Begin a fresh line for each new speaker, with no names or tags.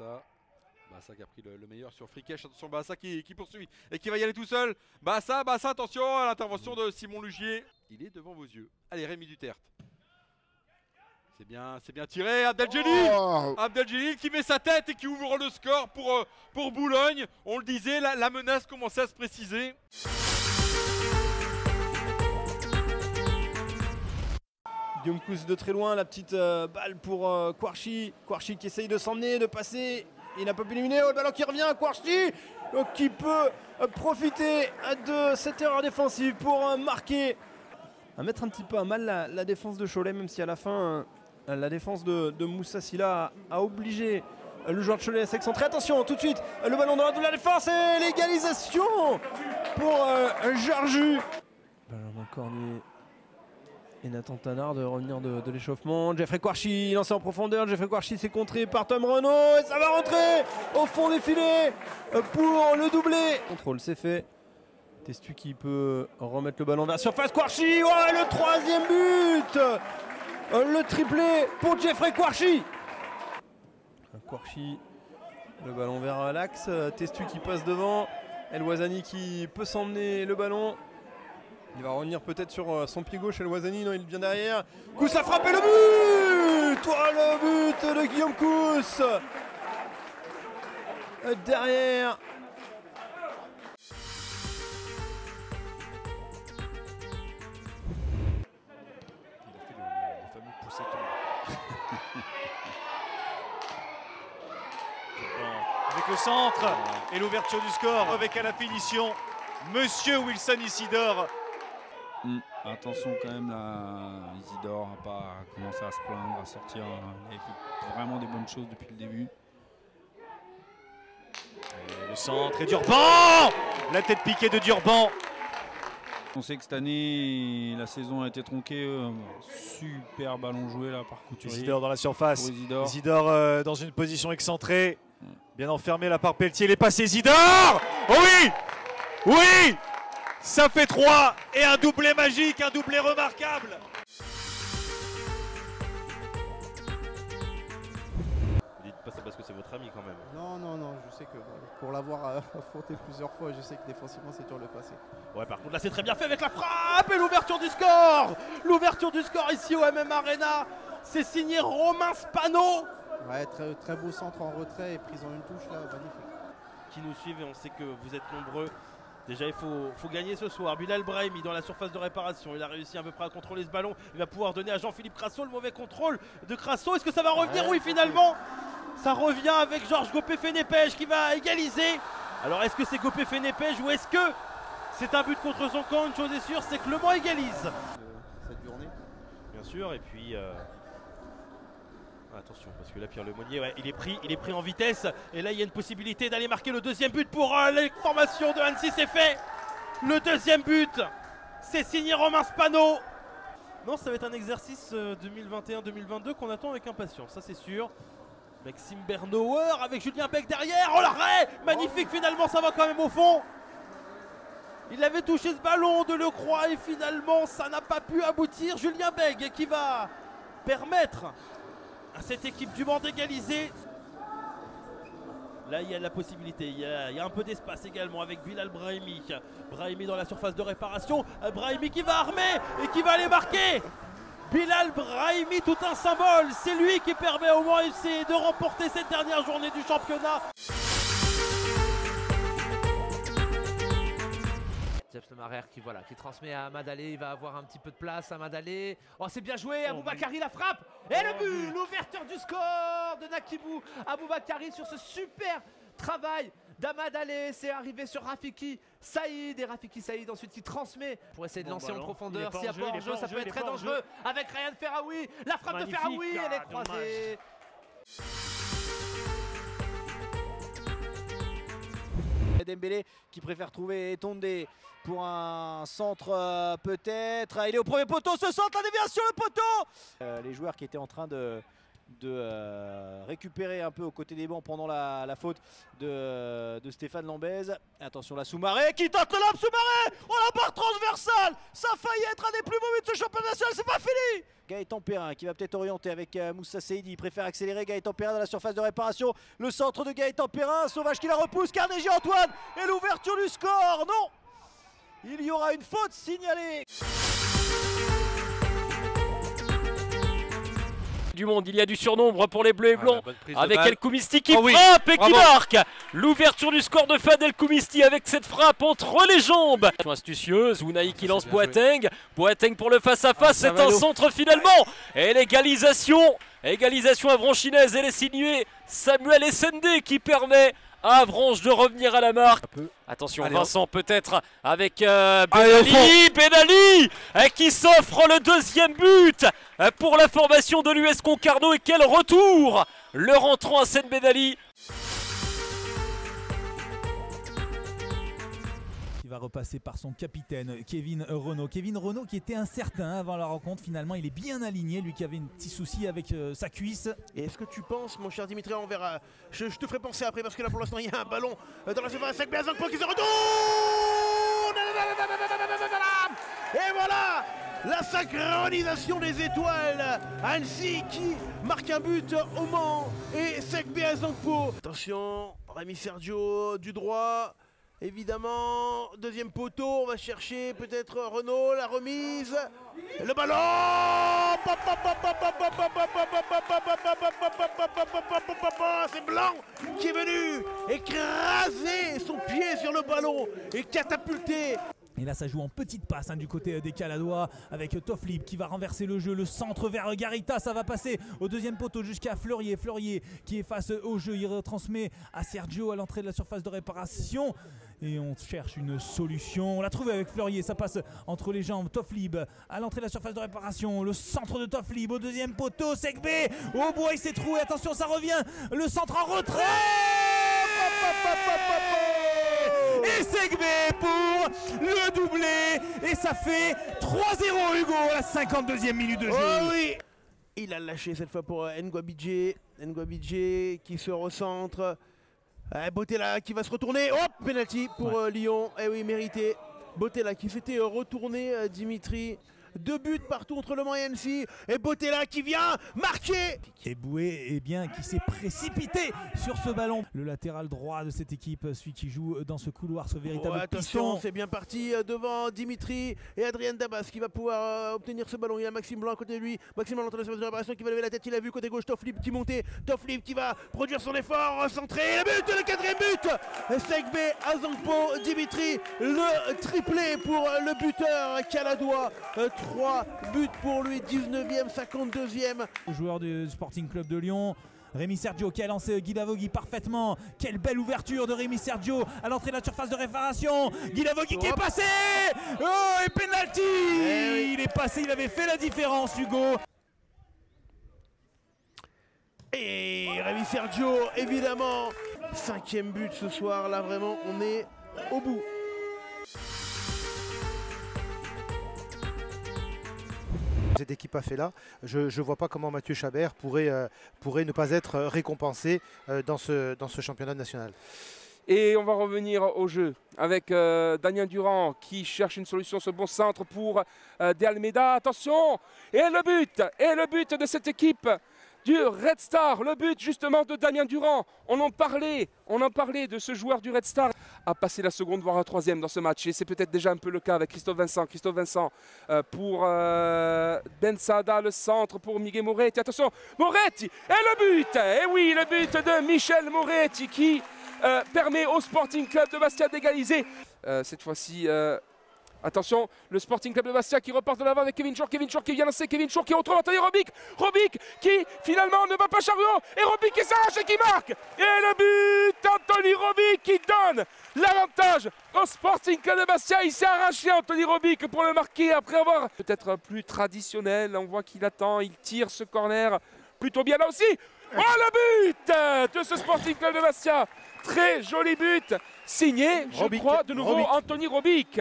Bassa. Bassa qui a pris le meilleur sur Frikesh. Attention, Bassa qui poursuit et qui va y aller tout seul. Bassa, attention à l'intervention de Simon Lugier. Il est devant vos yeux. Allez, Rémi Duterte. C'est bien tiré. Abdeljelil. Abdeljelil qui met sa tête et qui ouvre le score pour Boulogne. On le disait, la menace commençait à se préciser.
Guillaume Kous de très loin, la petite balle pour Kouarchi. Kouarchi qui essaye de s'emmener, de passer. Il n'a pas pu éliminer. Oh, le ballon qui revient à Kouarchi qui peut profiter de cette erreur défensive pour marquer. À mettre un petit peu à mal la défense de Cholet, même si à la fin la défense de Moussa Sylla a obligé le joueur de Cholet à s'excentrer. Attention, tout de suite, le ballon dans la défense et l'égalisation pour Jarju. Benjamin Cornier et Nathan Tanard de revenir de l'échauffement. Jeffrey Kouarchi lancé en profondeur. Jeffrey Kouarchi s'est contré par Tom Renaud et ça va rentrer au fond des filets pour le doublé. Contrôle, c'est fait. Testu qui peut remettre le ballon dans la surface. Kouarchi, oh, le troisième but. Le triplé pour Jeffrey Kouarchi. Kouarchi, le ballon vers l'axe. Testu qui passe devant. El Ouazzani qui peut s'emmener le ballon. Il va revenir peut-être sur son pied gauche, El Ouazzani, non, il vient derrière. Kous a frappé le but. Le but de Guillaume Kous. Derrière.
Il a fait le fameux poussé tombe. Avec le centre et l'ouverture du score, avec à la finition Monsieur Wilson Isidore.
Attention quand même là, Isidore n'a pas commencé à se plaindre, à sortir. Il a fait vraiment des bonnes choses depuis le début.
Et le centre et Durban. La tête piquée de Durban.
On sait que cette année, la saison a été tronquée. Super ballon joué là par Couturier.
Isidore dans la surface.
Isidore,
Isidore dans une position excentrée. Bien enfermé là par Pelletier. Il est passé Isidore. Oh oui. Oui. Ça fait 3 et un doublé magique, un doublé remarquable.
Vous dites pas ça parce que c'est votre ami quand même.
Non, je sais que pour l'avoir affronté plusieurs fois, je sais que défensivement c'est dur de le passer.
Ouais, par contre là c'est très bien fait avec la frappe et l'ouverture du score. L'ouverture du score ici au MM Arena. C'est signé Romain Spano.
Ouais, très beau centre en retrait et prise en une touche là, magnifique.
Qui nous suivent et on sait que vous êtes nombreux. Déjà il faut gagner ce soir. Bilal Brahimi dans la surface de réparation. Il a réussi à peu près à contrôler ce ballon. Il va pouvoir donner à Jean-Philippe Crasso le mauvais contrôle de Crasso. Est-ce que ça va revenir? Oui, finalement ça revient avec Georges Gopé-Fenépège qui va égaliser. Alors est-ce que c'est Gopé-Fenépège ou est-ce que c'est un but contre son camp? Une chose est sûre, c'est que Le Mans égalise.
Cette journée.
Bien sûr, et puis attention parce que là Pierre Lemonnier, ouais, il est pris en vitesse. Et là il y a une possibilité d'aller marquer le deuxième but pour les formations de Annecy. C'est fait. Le deuxième but, c'est signé Romain Spano. Non, ça va être un exercice 2021-2022 qu'on attend avec impatience, ça c'est sûr. Maxime Bernauer avec Julien Beg derrière. Oh l'arrêt magnifique, finalement ça va quand même au fond. Il avait touché ce ballon de Lecroix et finalement ça n'a pas pu aboutir. Julien Beg qui va permettre à cette équipe du Mans d'égaliser. Là il y a la possibilité, il y a un peu d'espace également avec Bilal Brahimi. Brahimi dans la surface de réparation. Brahimi qui va armer et qui va aller marquer. Bilal Brahimi, tout un symbole. C'est lui qui permet au Mans FC de remporter cette dernière journée du championnat.
James Lemaire qui transmet à Amadalé, il va avoir un petit peu de place. Amadalé, oh c'est bien joué, Aboubakari la frappe et le but, l'ouverture du score de Nakibou. Aboubakari sur ce super travail d'Amadalé, c'est arrivé sur Rafiki Saïd et Rafiki Saïd ensuite qui transmet pour essayer de lancer en profondeur. S'il n'y a pas hors-jeu, ça peut être très dangereux avec Ryan Ferraoui. La frappe de Ferraoui, elle est croisée.
Dembélé qui préfère trouver Tondé pour un centre peut-être. Il est au premier poteau, ce centre, la déviation, le poteau. Les joueurs qui étaient en train de de récupérer un peu aux côtés des bancs pendant la faute de Stéphane Lambez. Attention la Soumaré qui tente le lob, Soumaré. Oh la barre transversale, ça a failli être un des plus beaux buts de ce championnat national, c'est pas fini. Gaëtan Perrin qui va peut-être orienter avec Moussa Seydi, il préfère accélérer. Gaëtan Perrin dans la surface de réparation, le centre de Gaëtan Perrin, Sauvage qui la repousse, Carnegie Antoine et l'ouverture du score. Non, il y aura une faute signalée.
Du monde, il y a du surnombre pour les bleus et blancs avec El Koumisti qui
oui.
frappe et qui
Bravo.
marque l'ouverture du score de Fadel Koumisti avec cette frappe entre les jambes astucieuse. Ounaï qui lance Boateng pour le face-à-face, c'est un centre finalement et l'égalisation avranchinaise, elle est signée Samuel Essendé qui permet à Avranches de revenir à la marque. Attention, allez, Vincent peut-être avec Benali qui s'offre le deuxième but pour la formation de l'US Concarneau. Et quel retour, le rentrant à Benali.
Va repasser par son capitaine Kevin Renaud. Kevin Renaud qui était incertain avant la rencontre, finalement il est bien aligné, lui qui avait un petit souci avec sa cuisse.
Et est-ce que tu penses, mon cher Dimitri, on verra, je te ferai penser après parce que là pour l'instant il y a un ballon dans la surface avec Béazanpo qui se retourne. Et voilà la synchronisation des étoiles. Annecy qui marque un but au Mans et Sek Béazanpo. Attention, Rémi Sergio du droit. Évidemment, deuxième poteau, on va chercher peut-être Renaud, la remise, le ballon, c'est Blanc qui est venu écraser son pied sur le ballon et catapulter.
Et là ça joue en petite passe du côté des Caladois avec Toflib qui va renverser le jeu, le centre vers Garita, ça va passer au deuxième poteau jusqu'à Fleurier qui est face au jeu, il retransmet à Sergio à l'entrée de la surface de réparation et on cherche une solution, on l'a trouvé avec Fleurier, ça passe entre les jambes, Toflib à l'entrée de la surface de réparation, le centre de Toflib au deuxième poteau, Sekbé, au bois il s'est troué, attention ça revient, le centre en retrait et Sekbé pour le doublé et ça fait 3-0 Hugo à la 52e minute de jeu.
Oh oui, il a lâché cette fois pour Ngouabidje qui se recentre. Bottella qui va se retourner, hop, penalty pour Lyon, eh oui mérité. Bottella qui s'était retourné, Dimitri. 2 buts partout entre Le Mans et Annecy. Et Bottella qui vient marquer.
Et Boué qui s'est précipité sur ce ballon. Le latéral droit de cette équipe, celui qui joue dans ce couloir, ce véritable
attention,
piston.
c'est bien parti devant Dimitri et Adrien Dabas qui va pouvoir obtenir ce ballon. Il y a Maxime Blanc à côté de lui. Maxime Blanc dans la surface de réparation qui va lever la tête. Il a vu côté gauche Toflib qui montait. Toflib qui va produire son effort, centré. Le but, le 4e but. Sekbé Azangpo, Dimitri, le triplé pour le buteur caladois. 3 buts pour lui, 19e, 52e.
Le joueur du Sporting Club de Lyon, Rémi Sergio qui a lancé Guy Davogui parfaitement. Quelle belle ouverture de Rémi Sergio à l'entrée de la surface de réparation. Guy Davogui qui est passé. Oh, et penalty. Oui. Il est passé, il avait fait la différence Hugo.
Et Rémi Sergio, évidemment. 5e but ce soir, là vraiment on est au bout.
Cette équipe a fait là, je ne vois pas comment Mathieu Chabert pourrait ne pas être récompensé dans ce championnat national.
Et on va revenir au jeu avec Damien Durand qui cherche une solution, ce bon centre pour De Almeida. Attention, et le but de cette équipe du Red Star, le but justement de Damien Durand. On en parlait de ce joueur du Red Star. A passé la seconde voire la 3e dans ce match et c'est peut-être déjà un peu le cas avec Christophe Vincent. Pour Ben Sada, le centre pour Miguel Moretti. Attention, Moretti et le but. Et oui, le but de Michel Moretti qui permet au Sporting Club de Bastia d'égaliser. Cette fois-ci, attention, le Sporting Club de Bastia qui repart de l'avant avec Kevin Chour qui vient lancer, Kevin Chour qui retrouve Anthony Robic qui finalement ne va pas chariot et Robic qui s'arrache et qui marque. Et le but, Anthony Robic qui donne l'avantage au Sporting Club de Bastia. Il s'est arraché Anthony Robic pour le marquer après avoir peut-être plus traditionnel. On voit qu'il attend, il tire ce corner plutôt bien là aussi. Oh, le but de ce Sporting Club de Bastia. Très joli but signé, je crois, de nouveau Anthony Robic.